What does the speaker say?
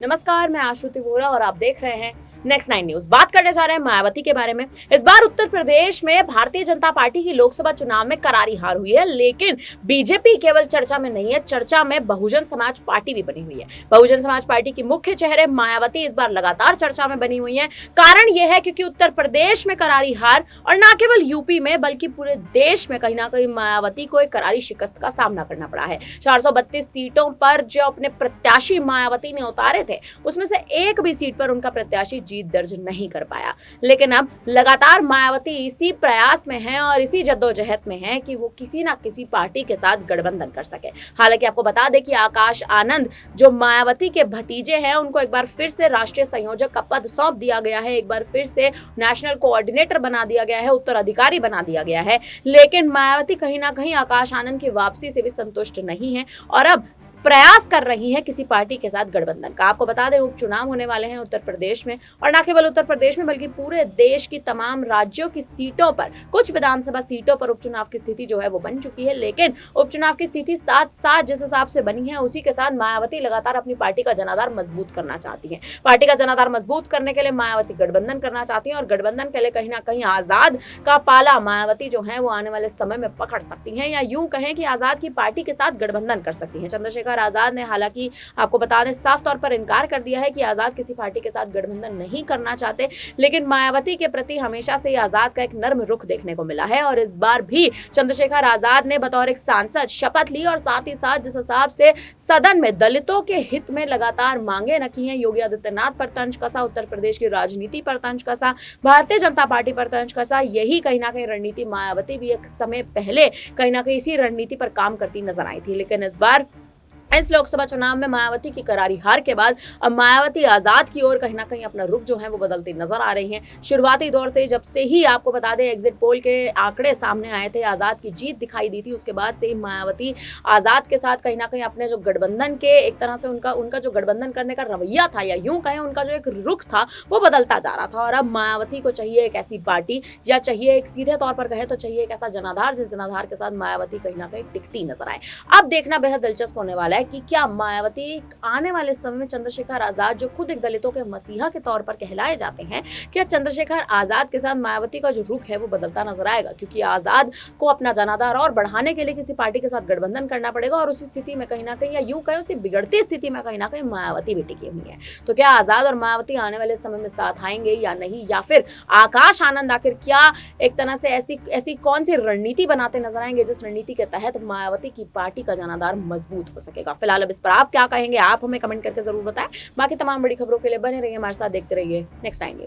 नमस्कार, मैं आश्रुति वोरा और आप देख रहे हैं नेक्स्ट 9 न्यूज। बात करने जा रहे हैं मायावती के बारे में। इस बार उत्तर प्रदेश में भारतीय जनता पार्टी की लोकसभा चुनाव में करारी हार हुई है, लेकिन बीजेपी केवल चर्चा में नहीं है, चर्चा में बहुजन समाज पार्टी भी बनी हुई है। बहुजन समाज पार्टी की मुख्य चेहरे मायावती इस बार लगातार चर्चा में बनी हुई है। कारण यह है क्योंकि उत्तर प्रदेश में करारी हार और न केवल यूपी में बल्कि पूरे देश में कहीं ना कहीं मायावती को एक करारी शिकस्त का सामना करना पड़ा है। 432 सीटों पर जो अपने प्रत्याशी मायावती ने उतारे थे, उसमें से एक भी सीट पर उनका प्रत्याशी जीत दर्ज नहीं कर पाया। लेकिन अब लगातार मायावती इसी प्रयास में है और इसी जद्दोजहद में है कि वो किसी ना किसी पार्टी के साथ गठबंधन कर सके। हालांकि आपको बता दें कि आकाश आनंद जो मायावती के भतीजे हैं, उनको एक बार फिर से राष्ट्रीय संयोजक का पद सौंप दिया गया है, एक बार फिर से नेशनल कोऑर्डिनेटर बना दिया गया है, उत्तराधिकारी बना दिया गया है। लेकिन मायावती कहीं ना कहीं आकाश आनंद की वापसी से भी संतुष्ट नहीं है और अब प्रयास कर रही है किसी पार्टी के साथ गठबंधन का। आपको बता दें, उपचुनाव होने वाले हैं उत्तर प्रदेश में, और न केवल उत्तर प्रदेश में बल्कि पूरे देश की तमाम राज्यों की सीटों पर, कुछ विधानसभा सीटों पर उपचुनाव की स्थिति जो है वो बन चुकी है। लेकिन उपचुनाव की स्थिति साथ साथ जिस हिसाब से बनी है, उसी के साथ मायावती लगातार अपनी पार्टी का जनाधार मजबूत करना चाहती है। पार्टी का जनाधार मजबूत करने के लिए मायावती गठबंधन करना चाहती है और गठबंधन के लिए कहीं ना कहीं आजाद का पाला मायावती जो है वो आने वाले समय में पकड़ सकती है, या यूं कहें कि आजाद की पार्टी के साथ गठबंधन कर सकती है। चंद्रशेखर आजाद ने हालांकि आपको बता दें साफ तौर पर इनकार कर दिया है कि आजाद किसी पार्टी के साथ गठबंधन नहीं करना चाहते, लेकिन मायावती के प्रति हमेशा से आजाद का एक नर्म रुख देखने को मिला है और इस बार भी चंद्रशेखर आजाद ने बतौर एक सांसद शपथ ली और साथ ही साथ जिस हिसाब से सदन में दलितों के हित में लगातार मांगे रखी हैं, योगी आदित्यनाथ पर तंज कसा, उत्तर प्रदेश की राजनीति पर तंज कसा, भारतीय जनता पार्टी पर तंज कसा, यही कहीं ना कहीं रणनीति मायावती भी एक समय पहले कहीं ना कहीं इसी रणनीति पर काम करती नजर आई थी। लेकिन इस बार इस लोकसभा चुनाव में मायावती की करारी हार के बाद अब मायावती आजाद की ओर कहीं ना कहीं अपना रुख जो है वो बदलती नजर आ रही हैं। शुरुआती दौर से जब से ही आपको बता दें एग्जिट पोल के आंकड़े सामने आए थे, आजाद की जीत दिखाई दी थी, उसके बाद से ही मायावती आजाद के साथ कहीं ना कहीं अपने जो गठबंधन के एक तरह से उनका जो गठबंधन करने का रवैया था, या यूं कहें उनका जो एक रुख था, वो बदलता जा रहा था। और अब मायावती को चाहिए एक ऐसी पार्टी, या चाहिए एक सीधे तौर पर कहे तो चाहिए एक ऐसा जनाधार जिस जनाधार के साथ मायावती कहीं ना कहीं टिकती नजर आए। अब देखना बेहद दिलचस्प होने वाला है कि क्या मायावती आने वाले समय में चंद्रशेखर आजाद जो खुद एक दलितों के मसीहा के तौर पर कहलाए जाते हैं, क्या चंद्रशेखर आजाद के साथ मायावती का जो रुख है वो बदलता नजर आएगा? क्योंकि आजाद को अपना जनाधार और बढ़ाने के लिए किसी पार्टी के साथ गठबंधन करना पड़ेगा और उसी स्थिति में कहीं ना कहीं, या यूं कहें उसी बिगड़ती स्थिति में कहीं ना कहीं मायावती भी टिकी हुई है। तो क्या आजाद और मायावती आने वाले समय में साथ आएंगे या नहीं, या फिर आकाश आनंद आखिर क्या एक तरह से ऐसी कौन सी रणनीति बनाते नजर आएंगे जिस रणनीति के तहत मायावती की पार्टी का जनाधार मजबूत हो सकेगा? फिलहाल अब इस पर आप क्या कहेंगे, आप हमें कमेंट करके जरूर बताएं। बाकी तमाम बड़ी खबरों के लिए बने रहिए हमारे साथ, देखते रहिए नेक्स्ट 9 न्यूज।